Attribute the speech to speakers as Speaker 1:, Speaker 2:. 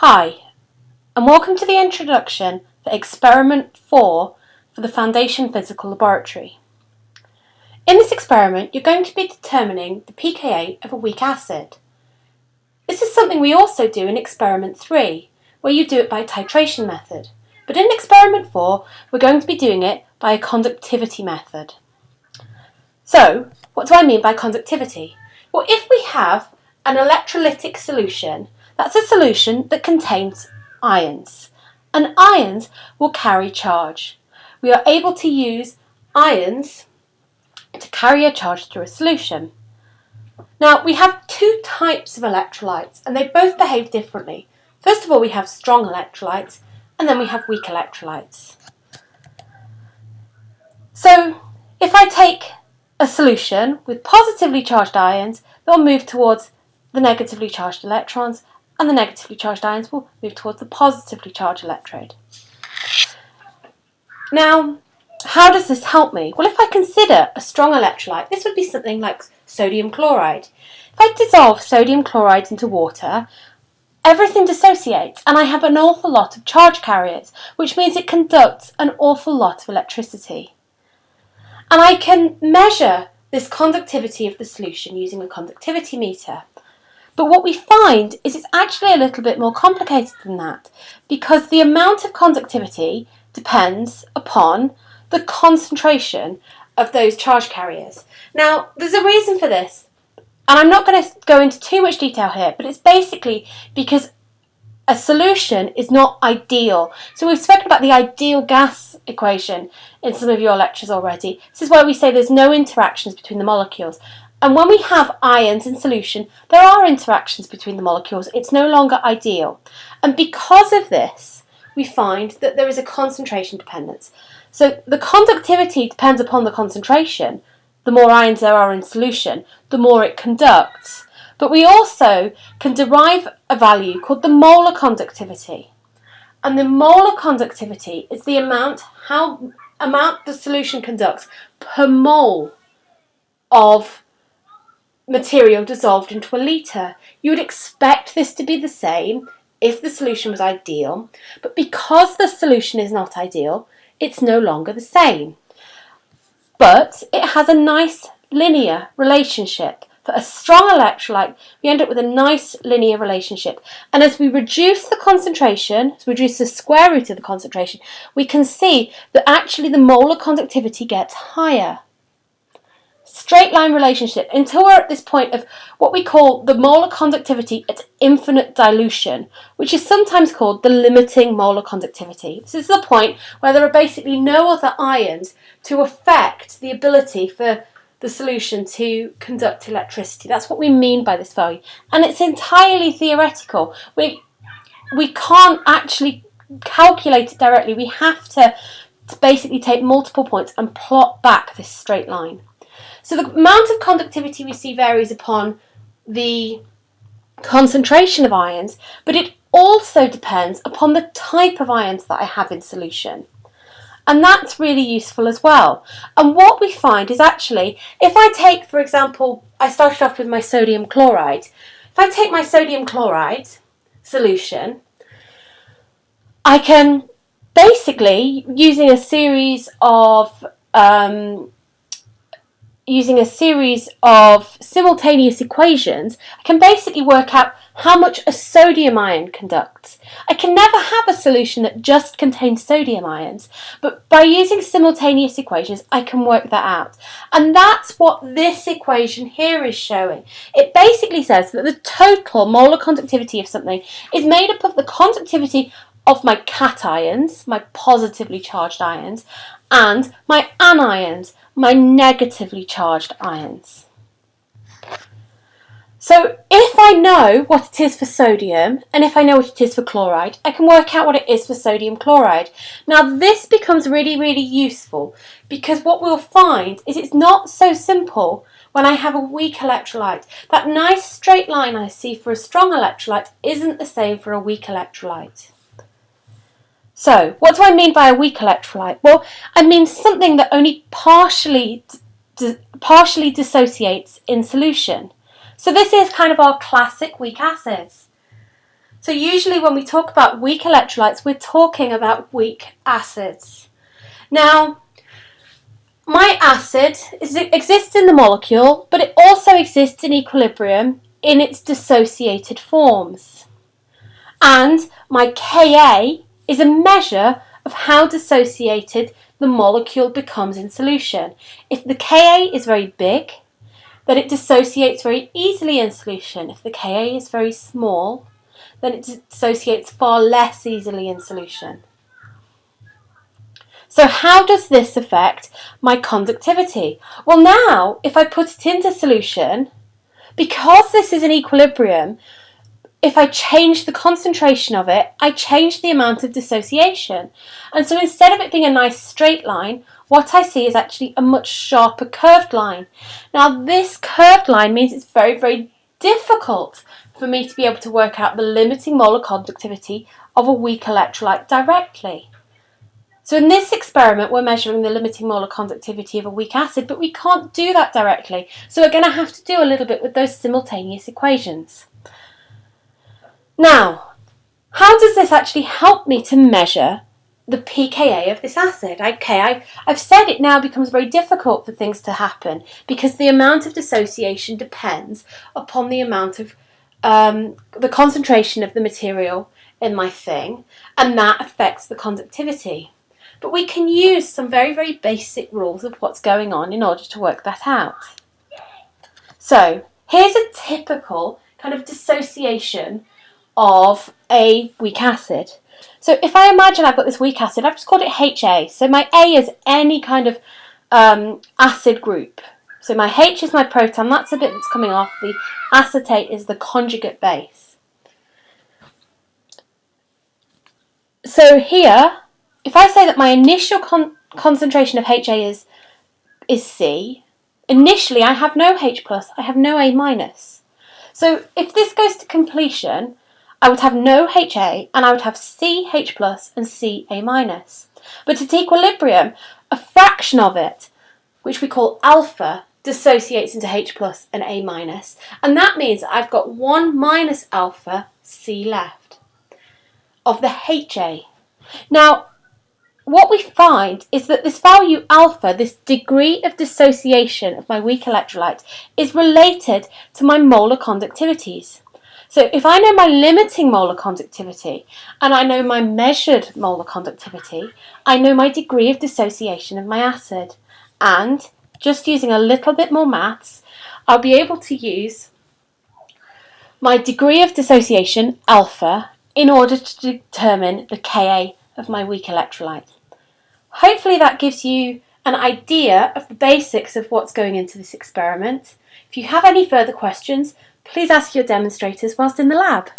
Speaker 1: Hi, and welcome to the introduction for Experiment 4 for the Foundation Physical Laboratory. In this experiment, you're going to be determining the pKa of a weak acid. This is something we also do in Experiment 3, where you do it by a titration method. But in Experiment 4, we're going to be doing it by a conductivity method. So, what do I mean by conductivity? Well, if we have an electrolytic solution, that's a solution that contains ions, and ions will carry charge. We are able to use ions to carry a charge through a solution. Now, we have two types of electrolytes, and they both behave differently. First of all, we have strong electrolytes, and then we have weak electrolytes. So, if I take a solution with positively charged ions, they'll move towards the negatively charged electrons, and the negatively charged ions will move towards the positively charged electrode. Now, how does this help me? Well, if I consider a strong electrolyte, this would be something like sodium chloride. If I dissolve sodium chloride into water, everything dissociates, and I have an awful lot of charge carriers, which means it conducts an awful lot of electricity. And I can measure this conductivity of the solution using a conductivity meter. But what we find is it's actually a little bit more complicated than that, because the amount of conductivity depends upon the concentration of those charge carriers. Now, there's a reason for this, and I'm not going to go into too much detail here, but it's basically because a solution is not ideal. So we've spoken about the ideal gas equation in some of your lectures already. This is where we say there's no interactions between the molecules. And when we have ions in solution, there are interactions between the molecules. It's no longer ideal. And because of this, we find that there is a concentration dependence. So the conductivity depends upon the concentration. The more ions there are in solution, the more it conducts. But we also can derive a value called the molar conductivity. And the molar conductivity is the amount the solution conducts per mole of material dissolved into a litre. You would expect this to be the same if the solution was ideal, but because the solution is not ideal, it's no longer the same. But it has a nice linear relationship. For a strong electrolyte, we end up with a nice linear relationship. And as we reduce the concentration, as we reduce the square root of the concentration, we can see that actually the molar conductivity gets higher. Straight line relationship until we're at this point of what we call the molar conductivity at infinite dilution, which is sometimes called the limiting molar conductivity. This is the point where there are basically no other ions to affect the ability for the solution to conduct electricity. That's what we mean by this value. And it's entirely theoretical. We can't actually calculate it directly. We have to basically take multiple points and plot back this straight line. So the amount of conductivity we see varies upon the concentration of ions, but it also depends upon the type of ions that I have in solution. And that's really useful as well. And what we find is actually, if I take, for example, I started off with my sodium chloride. If I take my sodium chloride solution, I can basically, using a series of simultaneous equations, I can basically work out how much a sodium ion conducts. I can never have a solution that just contains sodium ions, but by using simultaneous equations, I can work that out. And that's what this equation here is showing. It basically says that the total molar conductivity of something is made up of the conductivity of my cations, my positively charged ions, and my anions, my negatively charged ions. So if I know what it is for sodium, and if I know what it is for chloride, I can work out what it is for sodium chloride. Now this becomes really, really useful, because what we'll find is it's not so simple when I have a weak electrolyte. That nice straight line I see for a strong electrolyte isn't the same for a weak electrolyte. So, what do I mean by a weak electrolyte? Well, I mean something that only partially dissociates in solution. So this is kind of our classic weak acids. So usually when we talk about weak electrolytes, we're talking about weak acids. Now, my acid exists in the molecule, but it also exists in equilibrium in its dissociated forms. And my Ka is a measure of how dissociated the molecule becomes in solution. If the Ka is very big, then it dissociates very easily in solution. If the Ka is very small, then it dissociates far less easily in solution. So how does this affect my conductivity? Well, now, if I put it into solution, because this is an equilibrium, if I change the concentration of it, I change the amount of dissociation. And so instead of it being a nice straight line, what I see is actually a much sharper curved line. Now, this curved line means it's very, very difficult for me to be able to work out the limiting molar conductivity of a weak electrolyte directly. So in this experiment, we're measuring the limiting molar conductivity of a weak acid, but we can't do that directly. So we're going to have to do a little bit with those simultaneous equations. Now, how does this actually help me to measure the pKa of this acid? I've said it now becomes very difficult for things to happen because the amount of dissociation depends upon the amount of the concentration of the material in my thing, and that affects the conductivity. But we can use some very, very basic rules of what's going on in order to work that out. So here's a typical kind of dissociation of a weak acid. So if I imagine I've got this weak acid, I've just called it HA. So my A is any kind of acid group. So my H is my proton, that's the bit that's coming off. The acetate is the conjugate base. So here, if I say that my initial concentration of HA is C, initially I have no H+, I have no A-. So if this goes to completion, I would have no HA and I would have CH+ and Ca-. But at equilibrium, a fraction of it, which we call alpha, dissociates into H+ and A-, and that means I've got 1 minus alpha C left of the HA. Now, what we find is that this value alpha, this degree of dissociation of my weak electrolyte, is related to my molar conductivities. So if I know my limiting molar conductivity and I know my measured molar conductivity, I know my degree of dissociation of my acid. And just using a little bit more maths, I'll be able to use my degree of dissociation, alpha, in order to determine the Ka of my weak electrolyte. Hopefully that gives you an idea of the basics of what's going into this experiment. If you have any further questions, please ask your demonstrators whilst in the lab.